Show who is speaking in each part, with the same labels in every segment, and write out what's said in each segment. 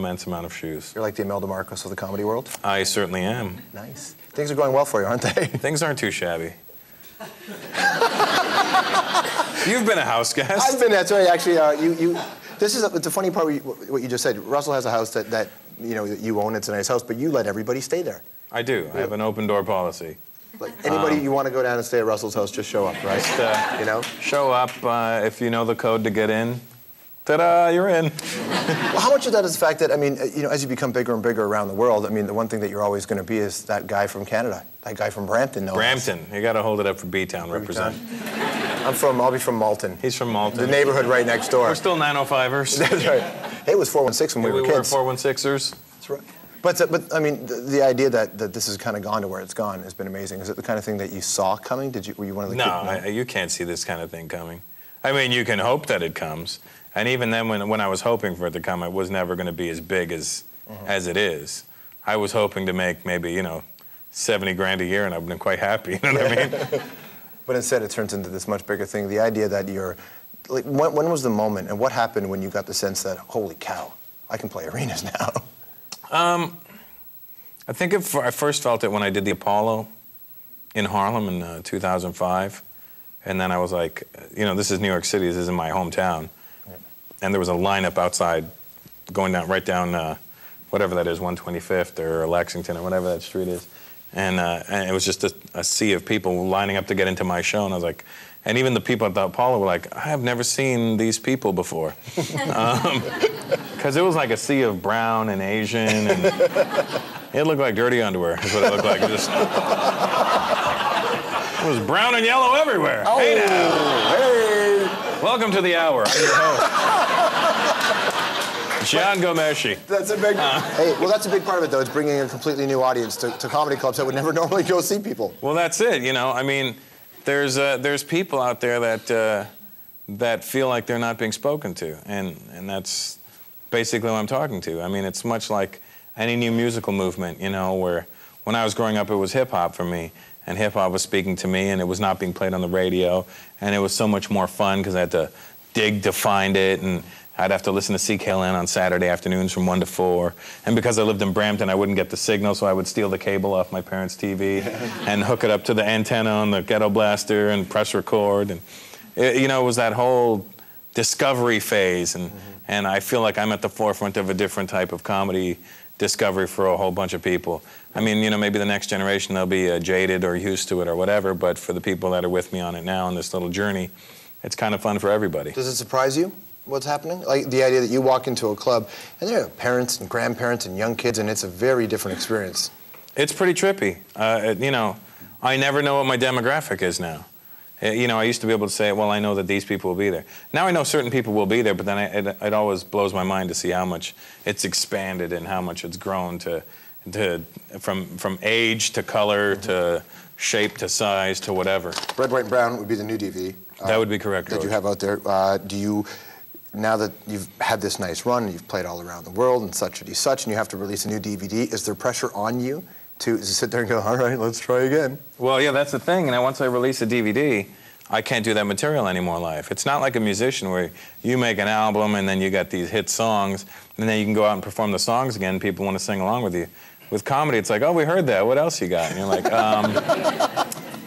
Speaker 1: immense amount of shoes.
Speaker 2: You're like the Imelda Marcos of the comedy world?
Speaker 1: I certainly am.
Speaker 2: Nice. Things are going well for you, aren't they?
Speaker 1: Things aren't too shabby. You've been a house guest.
Speaker 2: I've been, that's right, actually, it's a funny part what you just said. Russell has a house that you own, it's a nice house, but you let everybody stay there.
Speaker 1: I do. I have an open door policy.
Speaker 2: Like anybody you want to go down and stay at Russell's house, just show up, right?
Speaker 1: Just, show up. If you know the code to get in, ta-da, you're in.
Speaker 2: Well, how much of that is the fact that, as you become bigger and bigger around the world, the one thing that you're always going to be is that guy from Canada, that guy from Brampton.
Speaker 1: Brampton. You got to hold it up for B-Town, represent.
Speaker 2: I'll be from Malton.
Speaker 1: He's from Malton.
Speaker 2: The neighborhood right next door.
Speaker 1: We're still 905ers.
Speaker 2: That's right. It was 416 when we were kids.
Speaker 1: We were 416ers.
Speaker 2: That's right. But the idea that this has kind of gone to where it's gone has been amazing. Is it the kind of thing that you saw coming? Were you one of the kids?
Speaker 1: No, you can't see this kind of thing coming. You can hope that it comes. And even then, when I was hoping for it to come, it was never going to be as big as it is. I was hoping to make maybe, 70 grand a year, and I've been quite happy, you know what I mean?
Speaker 2: But instead, it turns into this much bigger thing. The idea that you're, when was the moment, and what happened when you got the sense that, holy cow, I can play arenas now?
Speaker 1: I think I first felt it when I did the Apollo in Harlem in 2005. And then I was like, this is New York City, this is in my hometown. And there was a lineup outside going right down whatever that is, 125th or Lexington or whatever that street is. And it was just a sea of people lining up to get into my show. And I was like, and even the people at the Apollo were like, I have never seen these people before. Because it was like a sea of brown and Asian, and it looked like dirty underwear is what it looked like. It was brown and yellow everywhere.
Speaker 2: Oh,
Speaker 1: hey now.
Speaker 2: Hey.
Speaker 1: Welcome to the hour. I'm your host. Gian Gomeshi.
Speaker 2: That's a big that's a big part of it, though. It's bringing a completely new audience to comedy clubs that would never normally go see people.
Speaker 1: Well, that's it, There's people out there that feel like they're not being spoken to, and that's basically what I'm talking to. It's much like any new musical movement, where when I was growing up, it was hip-hop for me, and hip-hop was speaking to me, and it was not being played on the radio, and it was so much more fun because I had to dig to find it, and I'd have to listen to CKLN on Saturday afternoons from 1 to 4. And because I lived in Brampton, I wouldn't get the signal, so I would steal the cable off my parents' TV and hook it up to the antenna on the ghetto blaster and press record. And it was that whole discovery phase. And I feel like I'm at the forefront of a different type of comedy discovery for a whole bunch of people. Maybe the next generation, they'll be jaded or used to it or whatever, but for the people that are with me on it now on this little journey, it's kind of fun for everybody.
Speaker 2: Does it surprise you? What's happening? Like the idea that you walk into a club and there are parents and grandparents and young kids, and it's a very different experience.
Speaker 1: It's pretty trippy. I never know what my demographic is now. I used to be able to say, well, I know that these people will be there. Now I know certain people will be there, but then it always blows my mind to see how much it's expanded and how much it's grown from age to color to shape to size to whatever.
Speaker 2: Red, White, and Brown would be the new DVD.
Speaker 1: That would be correct,
Speaker 2: that you have out there. Now that you've had this nice run, and you've played all around the world and such, and you have to release a new DVD, is there pressure on you to sit there and go, all right, let's try again?
Speaker 1: Well, yeah, that's the thing. And once I release a DVD, I can't do that material anymore live. It's not like a musician where you make an album and then you got these hit songs, and then you can go out and perform the songs again. People want to sing along with you. With comedy, it's like, oh, we heard that. What else you got? And you're like,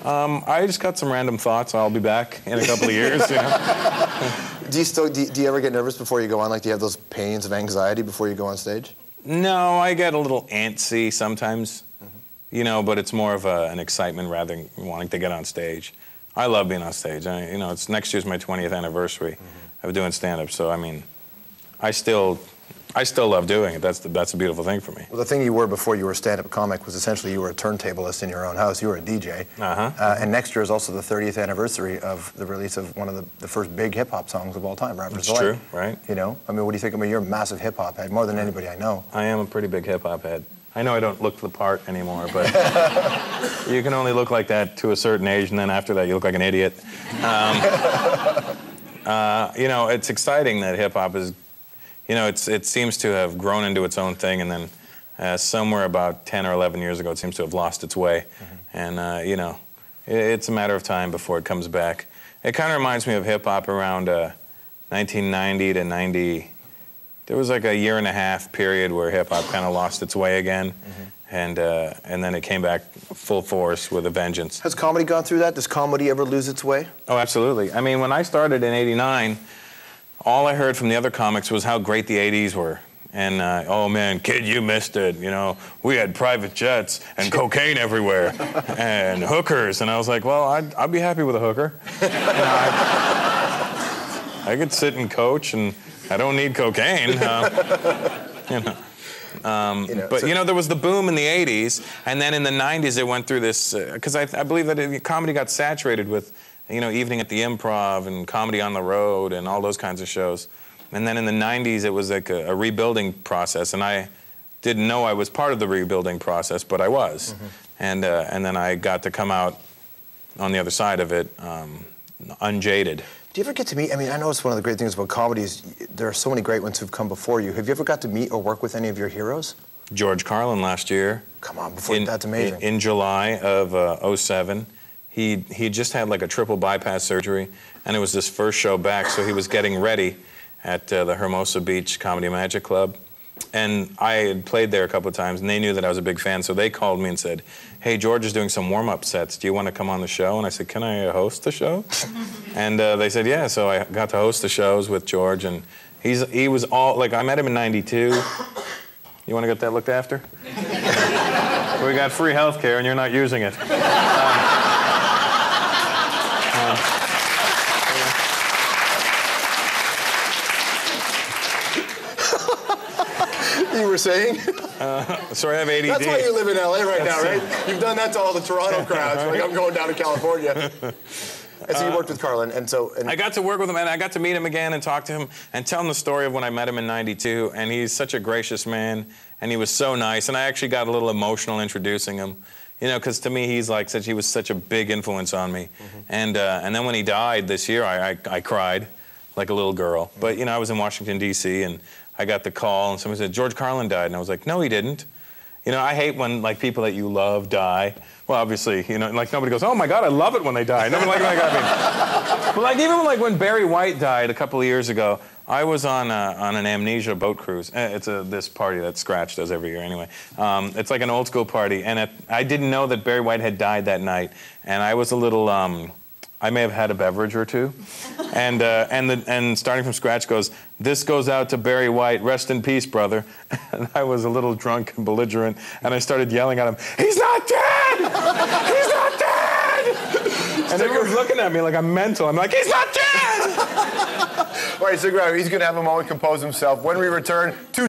Speaker 1: I just got some random thoughts. I'll be back in a couple of years,
Speaker 2: Do you ever get nervous before you go on? Like, do you have those pains of anxiety before you go on stage?
Speaker 1: No, I get a little antsy sometimes, but it's more of an excitement rather than wanting to get on stage. I love being on stage. It's next year's my 20th anniversary of doing stand-up, so I still love doing it. That's a beautiful thing for me.
Speaker 2: Well, the thing you were before you were a stand-up comic was essentially you were a turntablist in your own house. You were a DJ. And next year is also the 30th anniversary of the release of one of the first big hip-hop songs of all time, Rapper's
Speaker 1: Delight. That's true, right?
Speaker 2: What do you think? You're a massive hip-hop head, more than anybody I know.
Speaker 1: I am a pretty big hip-hop head. I know I don't look the part anymore, but you can only look like that to a certain age, and then after that you look like an idiot. It's exciting that hip-hop is... it seems to have grown into its own thing, and then somewhere about 10 or 11 years ago, it seems to have lost its way. And, it's a matter of time before it comes back. It kind of reminds me of hip-hop around 1990 to there was like a 1.5 year period where hip-hop kind of lost its way again. And then it came back full force with a vengeance.
Speaker 2: Has comedy gone through that? Does comedy ever lose its way?
Speaker 1: Oh, absolutely. I mean, when I started in '89, all I heard from the other comics was how great the '80s were. And, oh man, kid, you missed it. You know, we had private jets and cocaine everywhere and hookers. And I was like, well, I'd be happy with a hooker. You know, I could sit and coach, and I don't need cocaine. You know. But, you know, there was the boom in the 80s, and then in the 90s it went through this, because I believe that comedy got saturated with, you know, Evening at the Improv and Comedy on the Road and all those kinds of shows. And then in the 90s it was like a rebuilding process, and I didn't know I was part of the rebuilding process, but I was. And then I got to come out on the other side of it unjaded.
Speaker 2: Do you ever get to meet, I mean, I know it's one of the great things about comedy is there are so many great ones who've come before you. Have you ever got to meet or work with any of your heroes?
Speaker 1: George Carlin last year.
Speaker 2: Come on, that's amazing.
Speaker 1: In July of '07, he just had like a triple bypass surgery, and it was his first show back, so he was getting ready at the Hermosa Beach Comedy Magic Club. And I had played there a couple of times, and they knew that I was a big fan, so they called me and said, hey, George is doing some warm-up sets. Do you want to come on the show? And I said, can I host the show? And they said, yeah. So I got to host the shows with George, and he was all, like, I met him in '92. You want to get that looked after? We got free health care, and you're not using it.
Speaker 2: You were saying?
Speaker 1: Sorry, I have ADD.
Speaker 2: That's why you live in LA right now, right? You've done that to all the Toronto crowds. Like, I'm going down to California. And so you worked with Carlin, and so... I
Speaker 1: got to work with him, and I got to meet him again and talk to him and tell him the story of when I met him in '92, and he's such a gracious man, and he was so nice, and I actually got a little emotional introducing him, you know, because to me, he was such a big influence on me. And then when he died this year, I cried like a little girl. But, you know, I was in Washington, D.C., and I got the call, and somebody said, George Carlin died, and I was like, no, he didn't. You know, I hate when, like, people that you love die. Well, obviously, you know, like, nobody goes, oh, my God, I love it when they die. Nobody like that. But, like, even like when Barry White died a couple of years ago, I was on an amnesia boat cruise. It's this party that Scratch does every year anyway. It's like an old school party, and I didn't know that Barry White had died that night, and I was a little... I may have had a beverage or two, and starting from scratch goes, this goes out to Barry White, rest in peace, brother. And I was a little drunk and belligerent, and I started yelling at him, he's not dead! He's not dead! And everyone's looking at me like I'm mental. I'm like, he's not dead!
Speaker 2: All right, stick around. He's going to have a moment, compose himself. When we return,